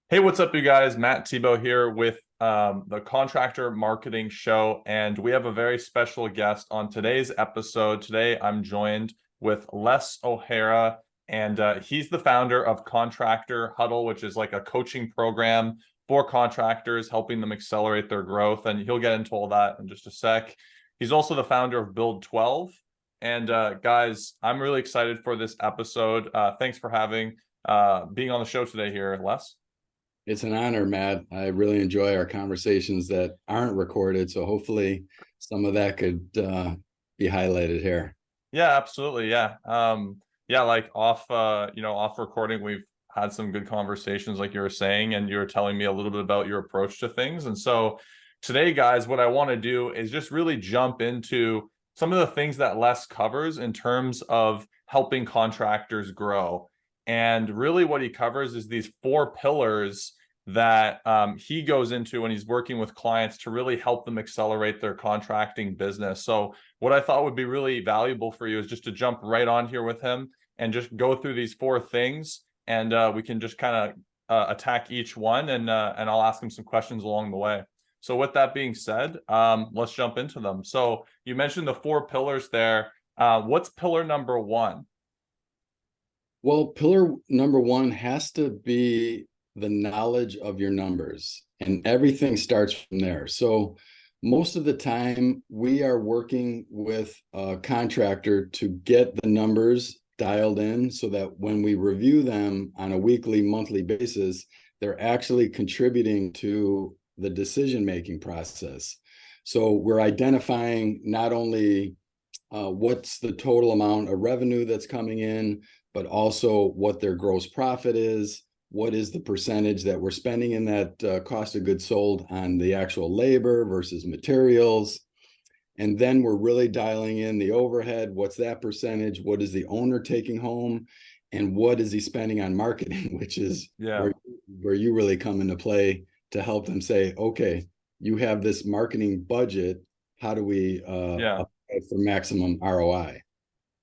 Hey, what's up, you guys? Matt Thibeau here with the Contractor Marketing Show, and we have a very special guest on today's episode. Today, I'm joined with Les O'Hara, and he's the founder of Contractor Huddle, which is like a coaching program for contractors, helping them accelerate their growth. And he'll get into all that in just a sec. He's also the founder of Build 12. And guys, I'm really excited for this episode. Thanks for being on the show today here, Les. It's an honor, Matt. I really enjoy our conversations that aren't recorded. So hopefully some of that could be highlighted here. Yeah, absolutely. Yeah. Yeah, like off recording, we've had some good conversations, like you were saying, and you were telling me a little bit about your approach to things. And so today, guys, what I want to do is just really jump into some of the things that Les covers in terms of helping contractors grow. And really what he covers is these four pillars that he goes into when he's working with clients to really help them accelerate their contracting business. So what I thought would be really valuable for you is just to jump right on here with him and just go through these four things, and we can just kind of attack each one, and I'll ask him some questions along the way. So with that being said, let's jump into them. So you mentioned the four pillars there. What's pillar number one? Well, pillar number one has to be the knowledge of your numbers, and everything starts from there. So most of the time we are working with a contractor to get the numbers dialed in so that when we review them on a weekly, monthly basis, they're actually contributing to the decision-making process. So we're identifying not only what's the total amount of revenue that's coming in, but also what their gross profit is, what is the percentage that we're spending in that cost of goods sold on the actual labor versus materials. And then we're really dialing in the overhead. What's that percentage? What is the owner taking home? And what is he spending on marketing, which is where you really come into play to help them say, okay, you have this marketing budget. How do we apply for maximum ROI?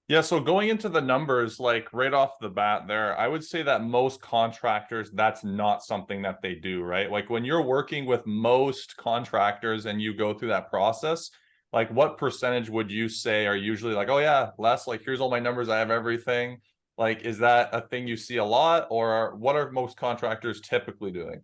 Yeah, so going into the numbers, like right off the bat there, I would say that most contractors, that's not something that they do, right? Like when you're working with most contractors and you go through that process, like what percentage would you say are usually like, oh yeah, Les, like here's all my numbers, I have everything. Like, is that a thing you see a lot, or what are most contractors typically doing?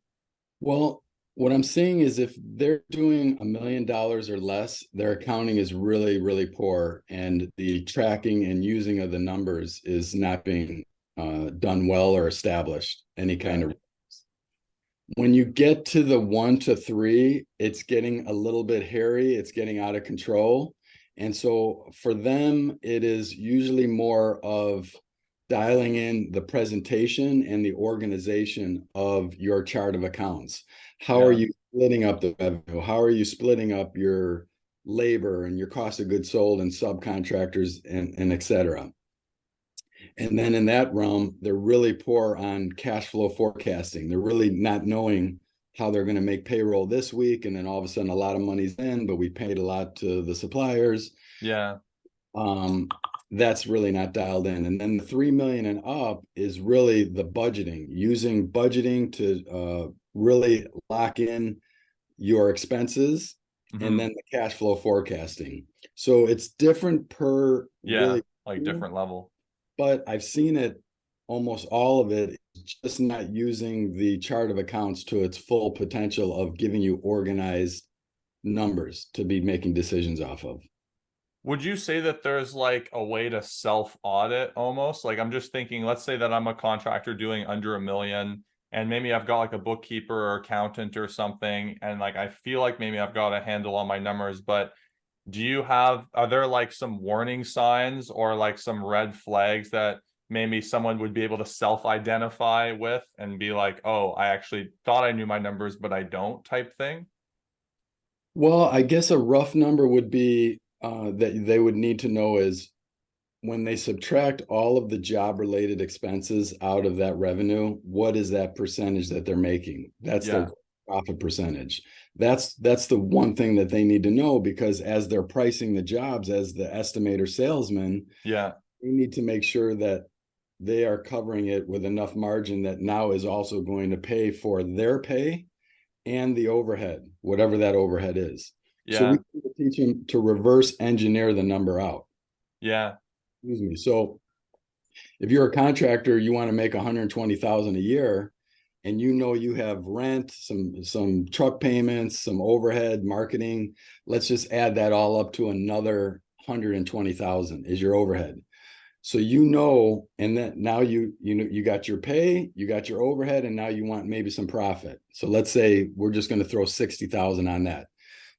Well, what I'm seeing is if they're doing $1 million or less, their accounting is really, really poor, and the tracking and using of the numbers is not being done well or established any kind of. When you get to the 1 to 3, it's getting a little bit hairy, it's getting out of control. And so for them, it is usually more of dialing in the presentation and the organization of your chart of accounts. How are you splitting up the revenue? How are you splitting up your labor and your cost of goods sold and subcontractors and et cetera? And then in that realm, they're really poor on cash flow forecasting. They're really not knowing how they're going to make payroll this week. And then all of a sudden, a lot of money's in, but we paid a lot to the suppliers. Yeah. That's really not dialed in. And then the 3 million and up is really the budgeting, using budgeting to really lock in your expenses, and then the cash flow forecasting. So it's different per really, like different level. But I've seen it, almost all of it, just not using the chart of accounts to its full potential of giving you organized numbers to be making decisions off of. Would you say that there's like a way to self-audit almost? Like I'm just thinking, let's say that I'm a contractor doing under $1 million, and maybe I've got like a bookkeeper or accountant or something, and like I feel like maybe I've got a handle on my numbers, but are there like some warning signs or like some red flags that maybe someone would be able to self-identify with and be like, oh, I actually thought I knew my numbers, but I don't, type thing? Well, I guess a rough number would be that they would need to know is when they subtract all of the job related expenses out of that revenue, what is that percentage that they're making? That's their profit percentage. That's the one thing that they need to know, because as they're pricing the jobs as the estimator salesman, they need to make sure that they are covering it with enough margin that now is also going to pay for their pay and the overhead, whatever that overhead is. So we Yeah. teach them to reverse engineer the number out. Yeah. Excuse me. So if you're a contractor, you want to make 120,000 a year, and you know you have rent, some truck payments, some overhead, marketing. Let's just add that all up to another 120,000 is your overhead. So you know, and then now you know you got your pay, you got your overhead, and now you want maybe some profit. So let's say we're just going to throw 60,000 on that.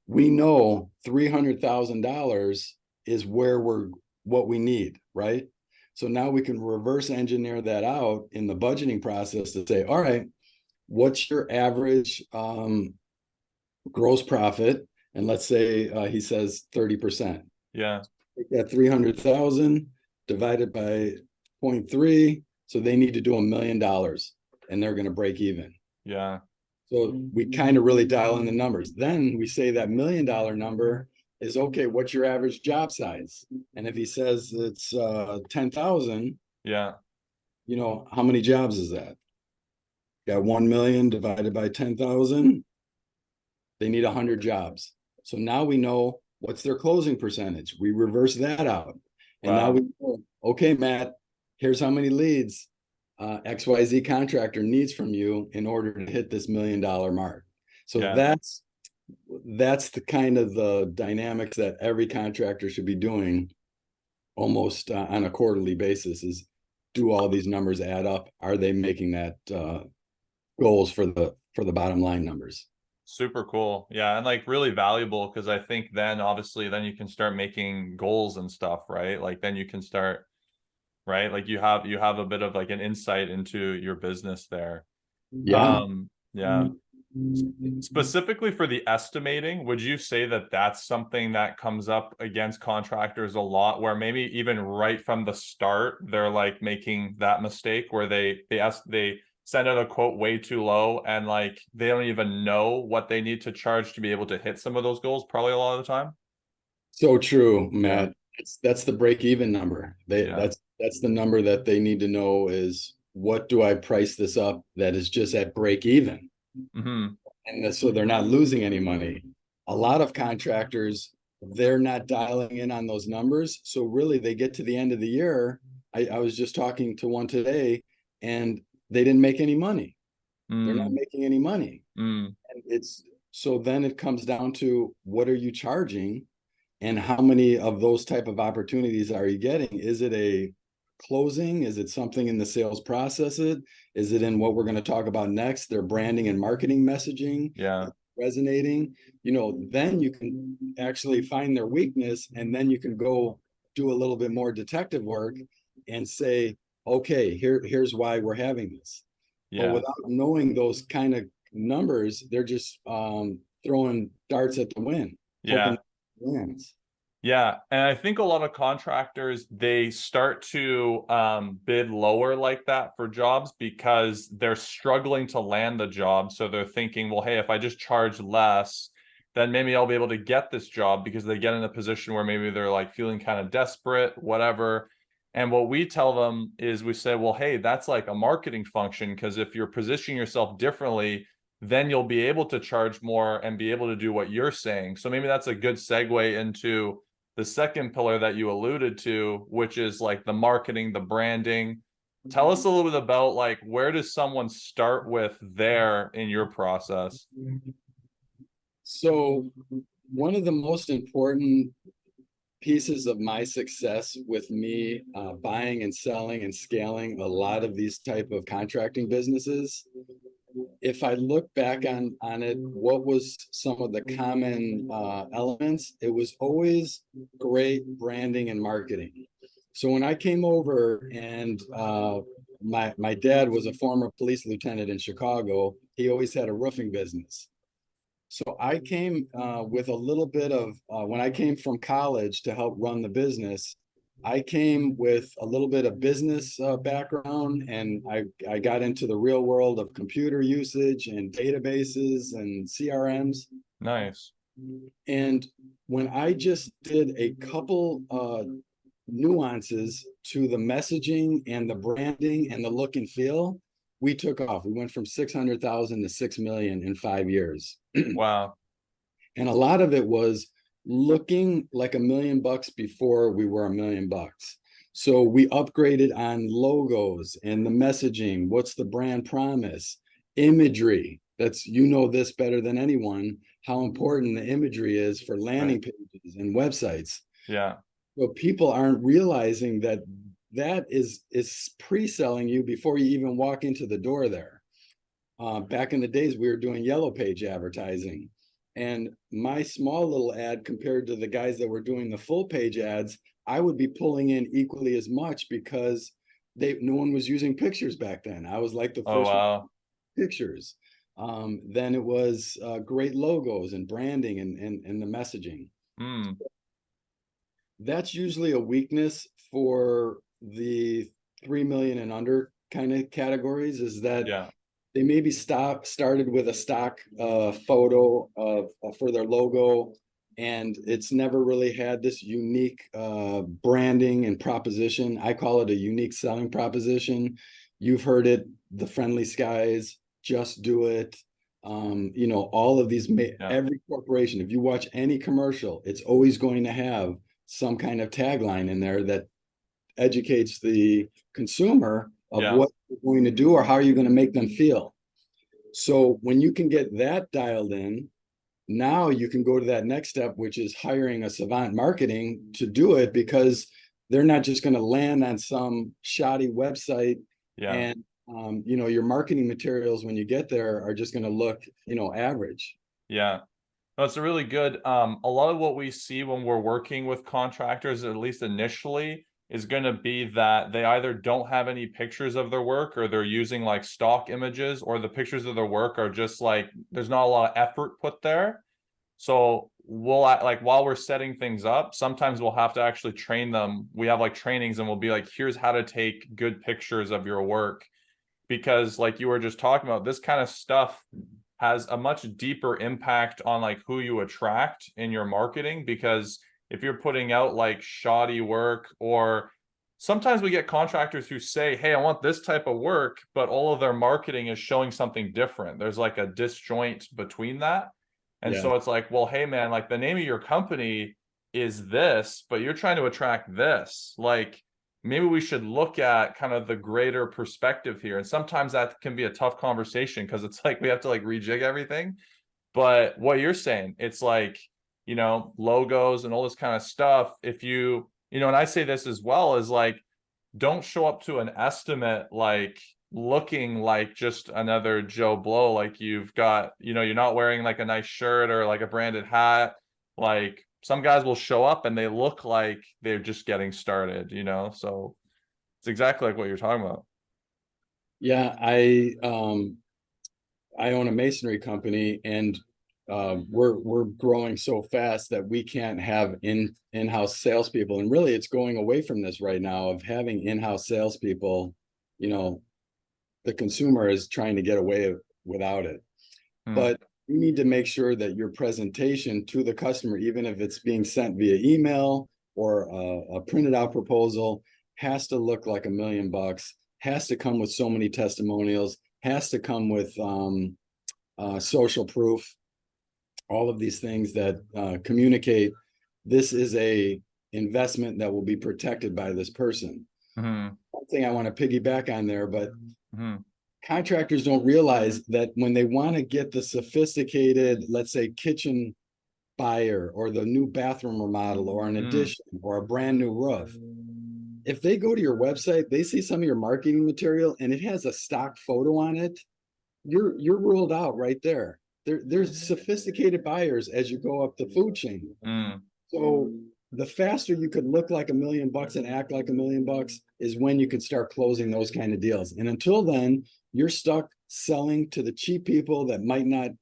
We know $300,000 is what we need, right? So now we can reverse engineer that out in the budgeting process to say, all right, what's your average gross profit? And let's say he says 30%. Yeah. Take that 300,000 divided by 0.3. So they need to do $1 million and they're going to break even. Yeah. So we kind of really dial in the numbers. Then we say that $1 million number is okay. What's your average job size? And if he says it's 10,000, Yeah. you know, how many jobs is that? Got 1 million divided by 10,000. They need 100 jobs. So now we know what's their closing percentage. We reverse that out. And now Wow. we know, okay, Matt, here's how many leads XYZ contractor needs from you in order to hit this $1 million mark. So Yeah. that's the kind of the dynamics that every contractor should be doing almost on a quarterly basis is do all these numbers add up? Are they making that goals for the bottom line numbers? Super cool. Yeah. And like really valuable because I think then obviously then you can start making goals and stuff, right? Like then you can start, right? Like you have a bit of like an insight into your business there. Yeah. Yeah. Specifically for the estimating, would you say that that's something that comes up against contractors a lot, where maybe even right from the start, they're like making that mistake where they send out a quote way too low and like they don't even know what they need to charge to be able to hit some of those goals, probably a lot of the time. So true, Yeah. Matt. That's the break even number. Yeah. That's the number that they need to know is what do I price this up that is just at break even? Mm-hmm. And so they're not losing any money. A lot of contractors, they're not dialing in on those numbers. So really they get to the end of the year. I was just talking to one today and they didn't make any money. They're not Mm. making any money. Mm. And it's so then it comes down to what are you charging and how many of those type of opportunities are you getting? Is it a closing? Is it something in the sales process? Is it in what we're going to talk about next, their branding and marketing messaging Yeah. resonating? You know, then you can actually find their weakness and then you can go do a little bit more detective work and say, okay, here's why we're having this. But Yeah. without knowing those kind of numbers, they're just throwing darts at the wind, hoping Yeah. it lands. Yeah, and I think a lot of contractors they start to bid lower like that for jobs because they're struggling to land the job. So they're thinking, well, hey, if I just charge less, then maybe I'll be able to get this job because they get in a position where maybe they're like feeling kind of desperate, whatever. And what we tell them is we say, well, hey, that's like a marketing function because if you're positioning yourself differently, then you'll be able to charge more and be able to do what you're saying. So maybe that's a good segue into the second pillar that you alluded to, which is like the marketing, the branding. Tell us a little bit about like where does someone start with there in your process? So one of the most important pieces of my success with me buying and selling and scaling a lot of these type of contracting businesses, if I look back on it, what was some of the common elements? It was always great branding and marketing. So when I came over and my dad was a former police lieutenant in Chicago, he always had a roofing business. So I came with a little bit of when I came from college to help run the business. I came with a little bit of business background, and I got into the real world of computer usage and databases and CRMs. Nice. And when I just did a couple nuances to the messaging and the branding and the look and feel, we took off. We went from 600,000 to 6 million in 5 years. Wow. And a lot of it was looking like $1 million before we were $1 million. So we upgraded on logos and the messaging. What's the brand promise? Imagery. That's, you know, this better than anyone, how important the imagery is for landing pages and websites. Yeah. So people aren't realizing that that is pre-selling you before you even walk into the door there. Back in the days, we were doing yellow page advertising. And my small little ad compared to the guys that were doing the full page ads, I would be pulling in equally as much because no one was using pictures back then. I was like the Oh, first wow. pictures. Then it was great logos and branding and the messaging. Mm. That's usually a weakness for the 3 million and under kind of categories, is that Yeah. they maybe started with a stock photo for their logo, and it's never really had this unique branding and proposition. I call it a unique selling proposition. You've heard it, the friendly skies, just do it. You know, all of these, every corporation, if you watch any commercial, it's always going to have some kind of tagline in there that educates the consumer of what you're going to do or how you're going to make them feel. So when you can get that dialed in, now you can go to that next step, which is hiring a Savant marketing to do it, because they're not just going to land on some shoddy website. And you know, your marketing materials when you get there are just going to look, you know, average. Yeah. That's really good. A lot of what we see when we're working with contractors, at least initially, is going to be that they either don't have any pictures of their work, or they're using like stock images, or the pictures of their work are just like, there's not a lot of effort put there. So we'll, like, while we're setting things up, sometimes we'll have to actually train them. We have like trainings, and we'll be like, here's how to take good pictures of your work. Because like you were just talking about, this kind of stuff has a much deeper impact on like who you attract in your marketing. Because if you're putting out like shoddy work, or sometimes we get contractors who say, hey, I want this type of work, but all of their marketing is showing something different. There's like a disjoint between that. And so it's like, well, hey man, like the name of your company is this, but you're trying to attract this. Like, maybe we should look at kind of the greater perspective here. And sometimes that can be a tough conversation, because it's like we have to like rejig everything. But what you're saying, it's like, you know, logos and all this kind of stuff. If you know, and I say this as well, is like, don't show up to an estimate like looking like just another Joe Blow. Like you've got, you know, you're not wearing like a nice shirt or like a branded hat. Like some guys will show up and they look like they're just getting started, you know? So it's exactly like what you're talking about. Yeah, I own a masonry company, and we're growing so fast that we can't have in-house salespeople. And really, it's going away from this right now of having in-house salespeople. You know, the consumer is trying to get away without it. But you need to make sure that your presentation to the customer, even if it's being sent via email or a printed out proposal, has to look like $1 million, has to come with so many testimonials, has to come with social proof, all of these things that communicate this is a investment that will be protected by this person. One thing I want to piggyback on there, but contractors don't realize that when they want to get the sophisticated, let's say, kitchen buyer, or the new bathroom remodel, or an addition, or a brand new roof, if they go to your website, they see some of your marketing material and it has a stock photo on it, you're ruled out right there. There's sophisticated buyers as you go up the food chain. So the faster you could look like $1 million and act like $1 million is when you could start closing those kind of deals. And until then, you're stuck selling to the cheap people that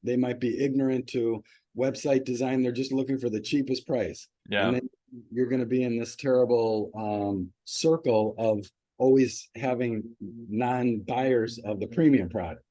they might be ignorant to website design. They're just looking for the cheapest price. And then you're going to be in this terrible circle of always having non-buyers of the premium product.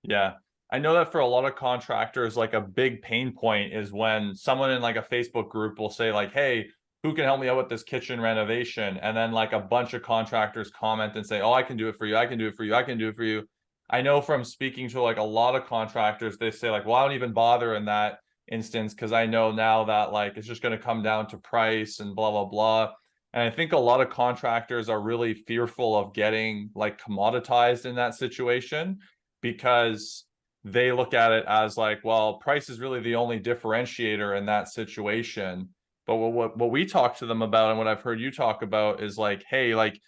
Yeah. I know that for a lot of contractors, like a big pain point is when someone in like a Facebook group will say like, hey, who can help me out with this kitchen renovation? And then like a bunch of contractors comment and say, oh, I can do it for you. I can do it for you. I can do it for you. I know from speaking to like a lot of contractors, they say like, well, I don't even bother in that instance because I know now that like it's just going to come down to price and blah, blah, blah. And I think a lot of contractors are really fearful of getting like commoditized in that situation because they look at it as like, well, price is really the only differentiator in that situation. But what we talk to them about and what I've heard you talk about is like, hey, like,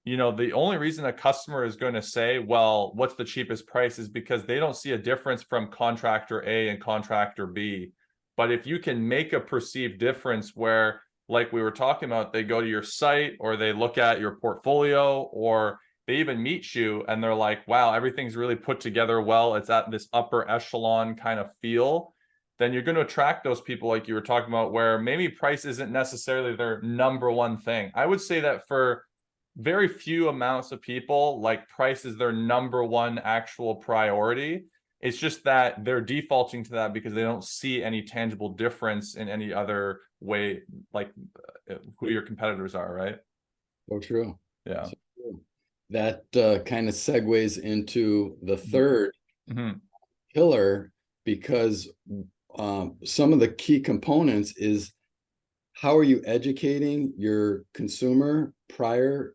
you know, the only reason a customer is going to say, well, what's the cheapest price is because they don't see a difference from contractor A and contractor B. But if you can make a perceived difference where, like we were talking about, they go to your site or they look at your portfolio or they even meet you and they're like, wow, everything's really put together well. It's at this upper echelon kind of feel. Then you're going to attract those people like you were talking about, where maybe price isn't necessarily their number one thing. I would say that for very few amounts of people, like price is their number one actual priority. It's just that they're defaulting to that because they don't see any tangible difference in any other way, like who your competitors are, right? So true. Yeah. So true. That kind of segues into the third pillar, because some of the key components is how are you educating your consumer prior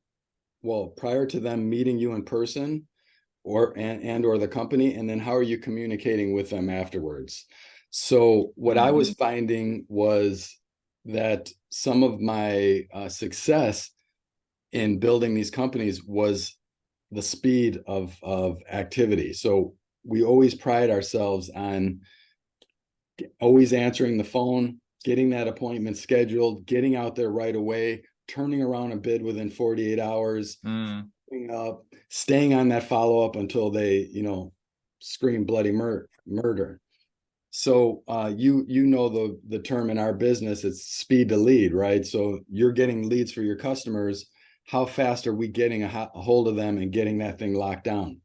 to them meeting you in person or the company, and then how are you communicating with them afterwards? So what I was finding was that some of my success in building these companies was the speed of activity. So we always pride ourselves on always answering the phone, getting that appointment scheduled, getting out there right away, turning around a bid within 48 hours, up, staying on that follow-up until they, scream bloody murder. So you know the term in our business, it's speed to lead, right? So you're getting leads for your customers. How fast are we getting a hold of them and getting that thing locked down?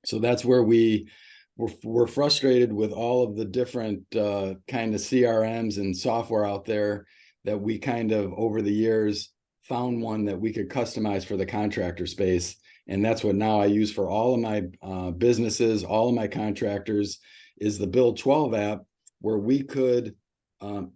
So that's where we're frustrated with all of the different kind of CRMs and software out there that we kind of over the years found one that we could customize for the contractor space. And that's what now I use for all of my businesses, all of my contractors, is the Build 12 app, where we could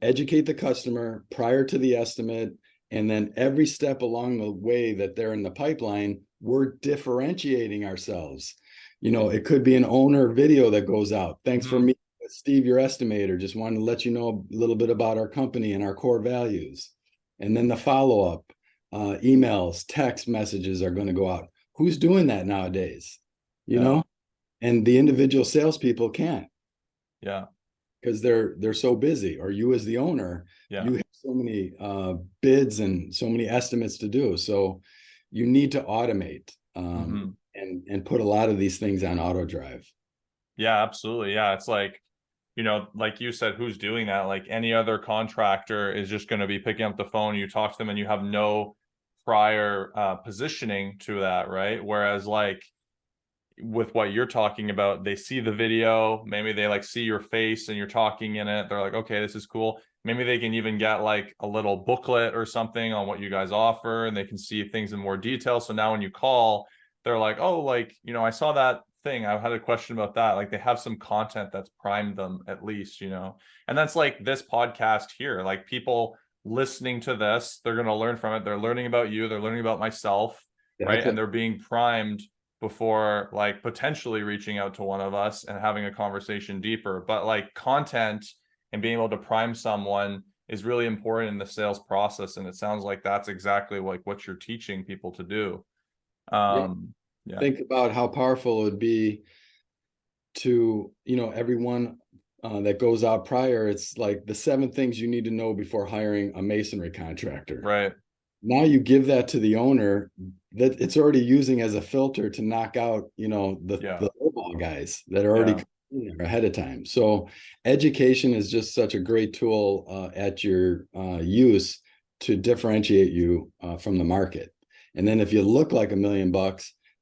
educate the customer prior to the estimate. And then every step along the way that they're in the pipeline, we're differentiating ourselves. It could be an owner video that goes out. Thanks for meeting with Steve, your estimator. Just wanted to let you know a little bit about our company and our core values. And then the follow-up, emails, text messages are going to go out. Who's doing that nowadays? You know, and the individual salespeople can't. Yeah. Because they're so busy, or you as the owner, you have so many bids and so many estimates to do. So you need to automate and put a lot of these things on auto drive. Yeah, absolutely. Yeah. It's like, like you said, who's doing that? Like any other contractor is just going to be picking up the phone. You talk to them and you have no prior positioning to that, right? Whereas like with what you're talking about, they see the video, maybe they like see your face and you're talking in it. They're like, okay, this is cool. Maybe they can even get like a little booklet or something on what you guys offer, and they can see things in more detail. So now when you call, they're like, oh, like, I saw that thing. I had a question about that. Like they have some content that's primed them at least, and that's like this podcast here, like people listening to this, they're going to learn from it. They're learning about you. They're learning about myself, right? And they're being primed before like potentially reaching out to one of us and having a conversation deeper. But like content and being able to prime someone is really important in the sales process. And it sounds like that's exactly like what you're teaching people to do. Think about how powerful it would be to, everyone that goes out prior. It's like the 7 things you need to know before hiring a masonry contractor. Right. Now you give that to the owner, that it's already using as a filter to knock out, the lowball guys that are already in there ahead of time. So education is just such a great tool at your use to differentiate you from the market. And then if you look like $1 million,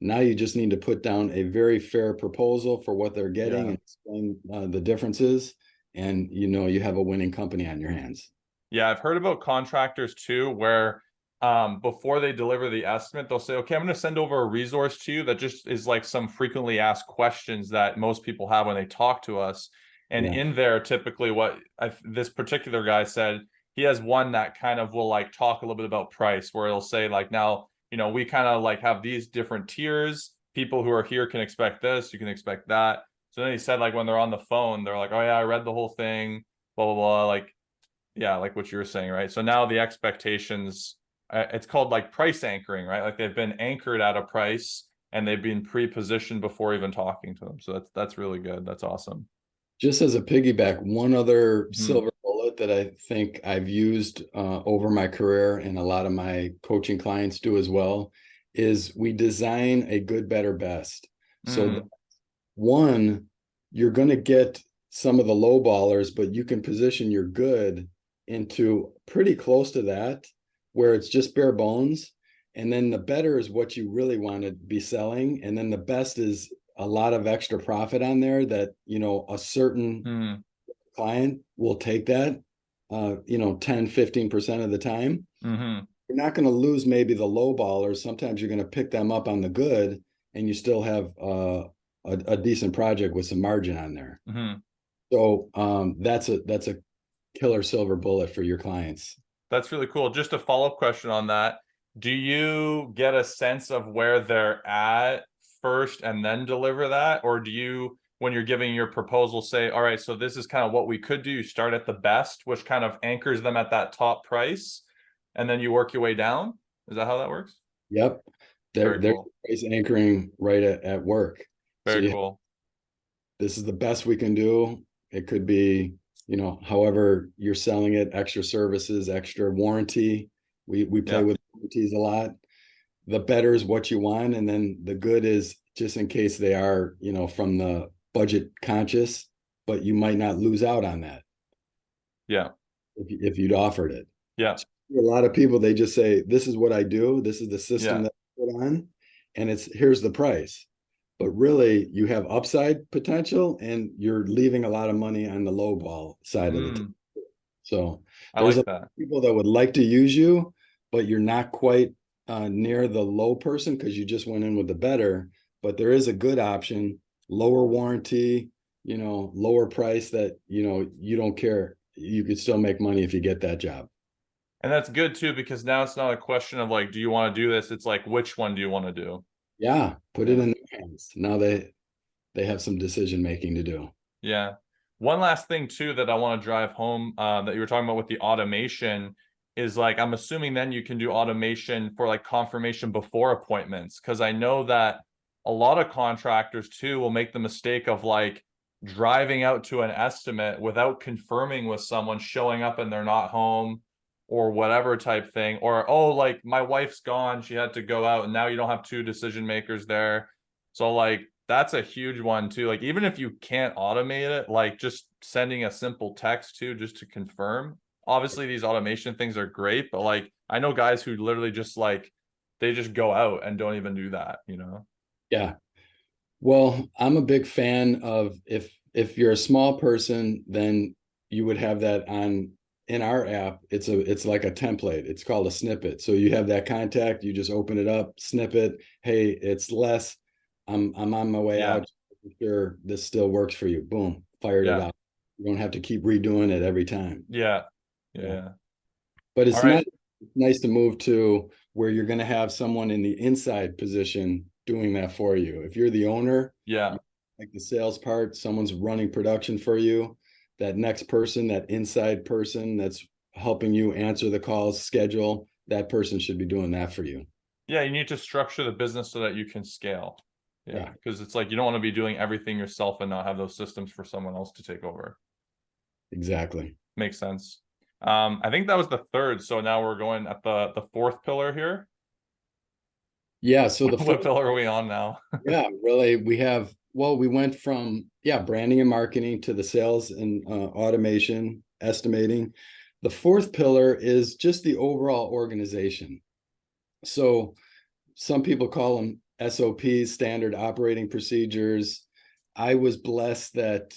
now you just need to put down a very fair proposal for what they're getting and explain the differences. And you have a winning company on your hands. Yeah, I've heard about contractors too, where before they deliver the estimate, they'll say, okay, I'm going to send over a resource to you that just is like some frequently asked questions that most people have when they talk to us. And Yeah. in there, typically this particular guy said, he has one that kind of will like talk a little bit about price, where it'll say like, now, we kind of like have these different tiers. People who are here can expect this, you can expect that. So then he said, like, when they're on the phone, they're like, oh yeah, I read the whole thing, blah, blah, blah. Like, yeah, like what you were saying, right? So now the expectations, it's called like price anchoring, right? Like they've been anchored at a price and they've been pre-positioned before even talking to them. So that's really good. That's awesome. Just as a piggyback, one other Mhm. silver bullet that I think I've used over my career, and a lot of my coaching clients do as well, is we design a good, better, best. So Mm, one, you're going to get some of the low ballers, but you can position your good into pretty close to that, where it's just bare bones. And then the better is what you really want to be selling. And then the best is a lot of extra profit on there that, a certain mm, client will take that, 10, 15% of the time. mm-hmm. You're not going to lose maybe the low ballers. Sometimes you're going to pick them up on the good, and you still have a decent project with some margin on there. Mm-hmm. So that's a killer silver bullet for your clients. That's really cool. Just a follow-up question on that. Do you get a sense of where they're at first and then deliver that? Or do you, when you're giving your proposal, say, all right, so this is kind of what we could do. You start at the best, which kind of anchors them at that top price, and then you work your way down? Is that how that works? Yep. Very They're cool. price anchoring right at work. So Very cool. this is the best we can do. It could be, however you're selling it, extra services, extra warranty. We play Yeah. with warranties a lot. The better is what you want, and then the good is just in case they are, from the budget conscious, but you might not lose out on that Yeah. if you'd offered it. Yeah. So a lot of people, they just say, this is what I do, this is the system Yeah. that I put on, and here's the price. But really, you have upside potential, and you're leaving a lot of money on the low ball side of the Mm, so I there's like a that. people that would like to use you, but you're not quite near the low person because you just went in with the better. But there is a good option, lower warranty, lower price that, you don't care. You could still make money if you get that job. And that's good too, because now it's not a question of like, do you want to do this? It's like, which one do you want to do? Yeah, put it Yeah. in their hands. Now they have some decision making to do. Yeah. One last thing too that I want to drive home that you were talking about with the automation is like, I'm assuming then you can do automation for like confirmation before appointments. Cause I know that a lot of contractors too will make the mistake of like driving out to an estimate without confirming with someone, showing up and they're not home or whatever type thing. Or, oh, like my wife's gone, she had to go out, and now you don't have two decision makers there. So like that's a huge one too. Like even if you can't automate it, like just sending a simple text too, just to confirm. Obviously these automation things are great, but like I know guys who literally just like they just go out and don't even do that. Yeah. Well, I'm a big fan of if you're a small person, then you would have that on in our app. It's like a template. It's called a snippet. So you have that contact, you just open it up, snippet. Hey, it's Les. I'm on my way Yeah. out. Sure this still works for you. Boom, fired it Yeah. out. You don't have to keep redoing it every time. Yeah. Yeah. Yeah. Yeah. But All it's right. not nice to move to where you're going to have someone in the inside position doing that for you. If you're the owner, Yeah. like the sales part, someone's running production for you. That next person, that inside person that's helping you answer the calls, schedule, that person should be doing that for you. Yeah, you need to structure the business so that you can scale. Yeah, Yeah, because it's like you don't want to be doing everything yourself and not have those systems for someone else to take over. exactly. Makes sense. I think that was the third. So now we're going at the fourth pillar here. Yeah. So the What fourth, pillar are we on now? yeah, really, we went from, branding and marketing to the sales and automation, estimating. The fourth pillar is just the overall organization. So some people call them SOPs, standard operating procedures. I was blessed that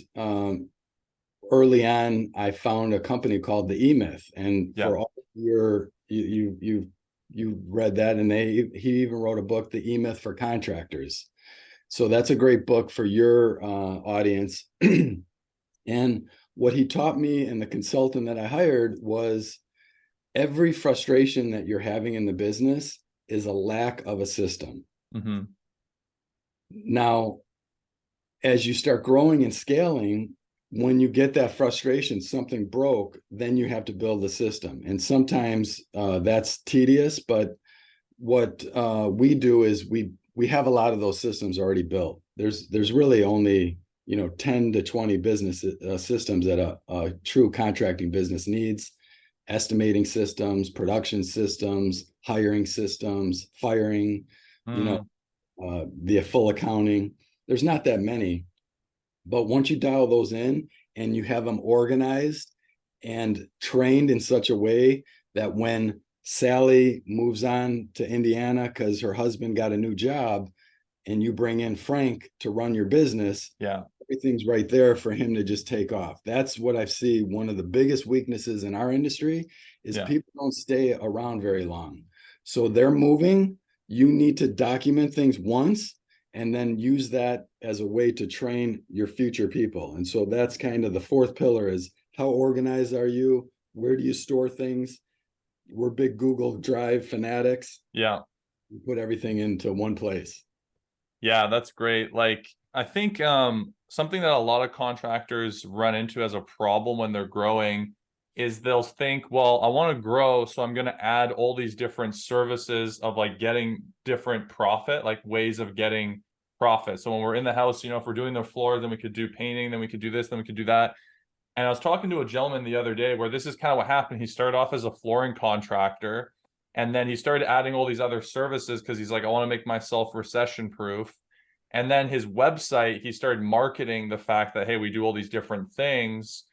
early on, I found a company called the E-Myth, and Yeah. for all your you read that, and he even wrote a book, the E-Myth for Contractors. So that's a great book for your audience. And what he taught me and the consultant that I hired was every frustration that you're having in the business is a lack of a system. Mm-hmm. Now, as you start growing and scaling, when you get that frustration, something broke, then you have to build the system. And sometimes that's tedious, but what we do is we have a lot of those systems already built. There's really only 10 to 20 business systems that a true contracting business needs: estimating systems, production systems, hiring systems, firing, Mm, the full accounting. There's not that many, but once you dial those in and you have them organized and trained in such a way that when Sally moves on to Indiana because her husband got a new job, and you bring in Frank to run your business, yeah. everything's right there for him to just take off. That's what I see. One of the biggest weaknesses in our industry is Yeah. people don't stay around very long. So they're moving. You need to document things once and then use that as a way to train your future people. And so that's kind of the fourth pillar: is how organized are you? Where do you store things? We're big Google Drive fanatics. Yeah. We put everything into one place. Yeah, that's great. Like, I think something that a lot of contractors run into as a problem when they're growing is they'll think, well, I want to grow, so I'm going to add all these different services of like getting different profit, like ways of getting profit. So when we're in the house, if we're doing the floor, then we could do painting, then we could do this, then we could do that. And I was talking to a gentleman the other day where this is kind of what happened. He started off as a flooring contractor, and then he started adding all these other services because he's like, I want to make myself recession proof. And then his website, he started marketing the fact that, hey, we do all these different things.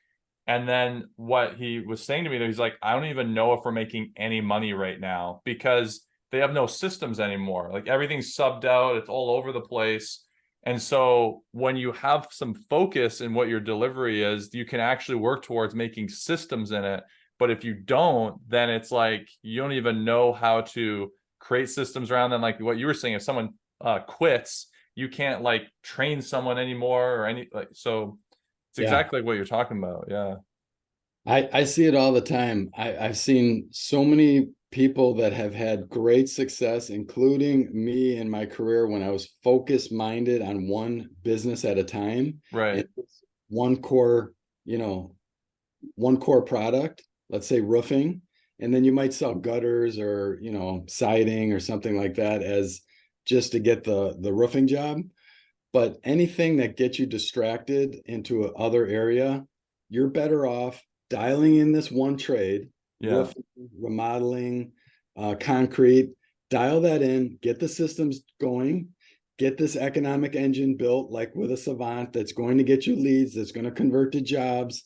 And then what he was saying to me, he's like, I don't even know if we're making any money right now because they have no systems anymore. Like everything's subbed out, it's all over the place. And so when you have some focus in what your delivery is, you can actually work towards making systems in it. But if you don't, then it's like you don't even know how to create systems around them. Like what you were saying, if someone quits, you can't like train someone anymore or any like so it's Yeah. exactly what you're talking about. Yeah. I see it all the time. I've seen so many people that have had great success, including me in my career when I was focused minded on one business at a time Right. and one core, you know, one core product, let's say roofing, and then you might sell gutters or, siding or something like that as just to get the roofing job. But anything that gets you distracted into other area, you're better off dialing in this one trade: Yeah. roofing, remodeling, concrete. Dial that in, get the systems going, get this economic engine built, like with a Savant, that's going to get you leads, that's going to convert to jobs.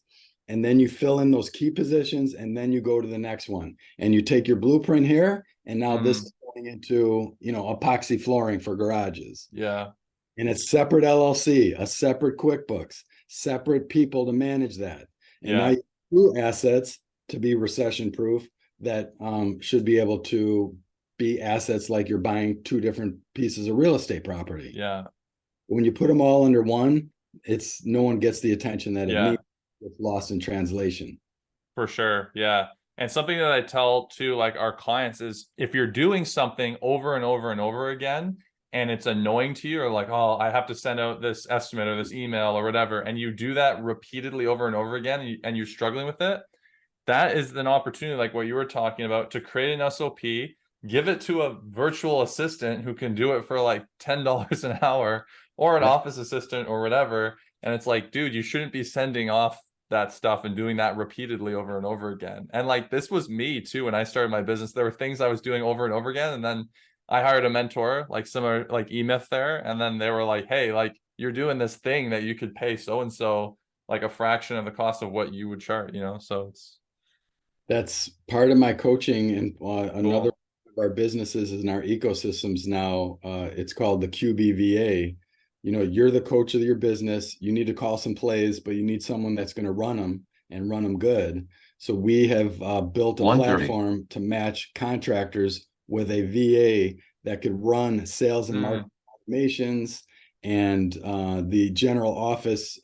And then you fill in those key positions, and then you go to the next one. And you take your blueprint here, and now this Mm, is going into, epoxy flooring for garages, yeah. and it's separate LLC, a separate QuickBooks, separate people to manage that. And now Yeah. you have two assets to be recession proof that should be able to be assets like you're buying two different pieces of real estate property. Yeah. When you put them all under one, it's no one gets the attention that it Yeah. needs. It's lost in translation. For sure. Yeah. And something that I tell to like our clients is if you're doing something over and over and over again and it's annoying to you or like, oh, I have to send out this estimate or this email or whatever, and you do that repeatedly over and over again and you're struggling with it, that is an opportunity like what you were talking about to create an SOP, give it to a virtual assistant who can do it for like $10 an hour or an Yeah. office assistant or whatever. And it's like, dude, you shouldn't be sending off that stuff and doing that repeatedly over and over again. And like this was me too when I started my business. There were things I was doing over and over again. And then I hired a mentor, like similar like E-Myth there. And then they were like, hey, like you're doing this thing that you could pay so and so like a fraction of the cost of what you would charge. So it's That's part of my coaching, and another cool. of our businesses is in our ecosystems now. It's called the QBVA, you're the coach of your business. You need to call some plays, but you need someone that's going to run them and run them good. So we have built a platform to match contractors with a VA that could run sales and marketing automations and the general office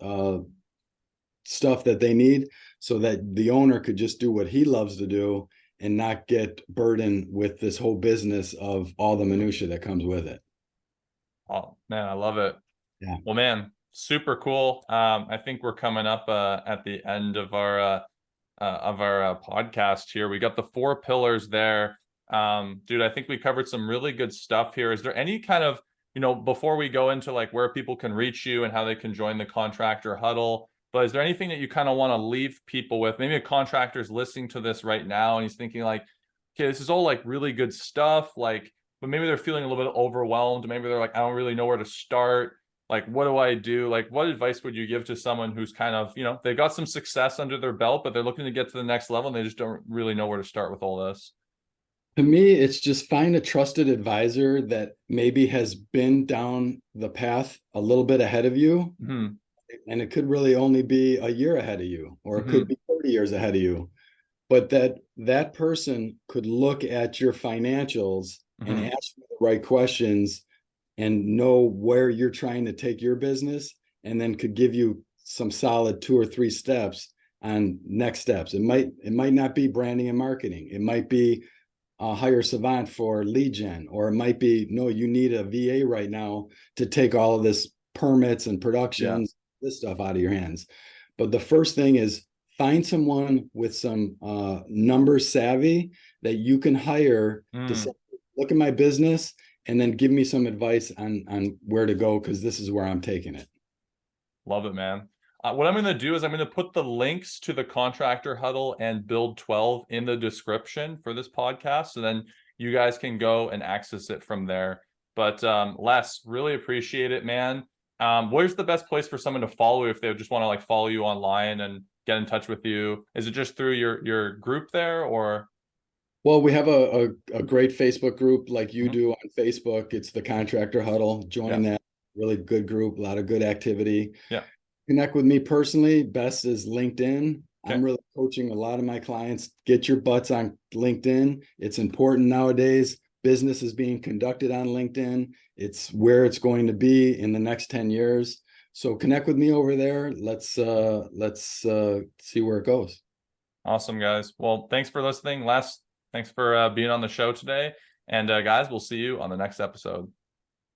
stuff that they need, so that the owner could just do what he loves to do and not get burdened with this whole business of all the minutia that comes with it. Oh man, I love it. Yeah. Well, man, super cool. I think we're coming up at the end of our podcast here. We got the 4 pillars there. Dude, I think we covered some really good stuff here. Is there any kind of, before we go into like where people can reach you and how they can join the contractor huddle, but is there anything that you kind of want to leave people with? Maybe a contractor's listening to this right now and he's thinking like, okay, this is all like really good stuff, like, but maybe they're feeling a little bit overwhelmed. Maybe they're like, I don't really know where to start. Like, what do I do? Like, what advice would you give to someone who's kind of, they've got some success under their belt, but they're looking to get to the next level and they just don't really know where to start with all this? To me, it's just find a trusted advisor that maybe has been down the path a little bit ahead of you. Mm-hmm. And it could really only be a year ahead of you, or it could be 30 years ahead of you. But that person could look at your financials and ask you the right questions and know where you're trying to take your business, and then could give you some solid 2 or 3 steps on next steps. It might not be branding and marketing. It might be hire Savant for lead gen, or it might be, no, you need a VA right now to take all of this permits and productions, this stuff out of your hands. But the first thing is find someone with some number savvy that you can hire to say, look at my business and then give me some advice on where to go, because this is where I'm taking it. Love it, man. What I'm going to do is I'm going to put the links to the Contractor Huddle and Build 12 in the description for this podcast. So then you guys can go and access it from there. But Les, really appreciate it, man. Where's the best place for someone to follow you if they just want to like follow you online and get in touch with you? Is it just through your group there, or? Well, we have a great Facebook group like you do on Facebook. It's the Contractor Huddle. Join that. Really good group, a lot of good activity. Yeah. Connect with me personally. Best is LinkedIn. Okay. I'm really coaching a lot of my clients. Get your butts on LinkedIn. It's important nowadays. Business is being conducted on LinkedIn. It's where it's going to be in the next 10 years. So connect with me over there. Let's see where it goes. Awesome, guys. Well, thanks for listening. Les, thanks for being on the show today. And guys, we'll see you on the next episode.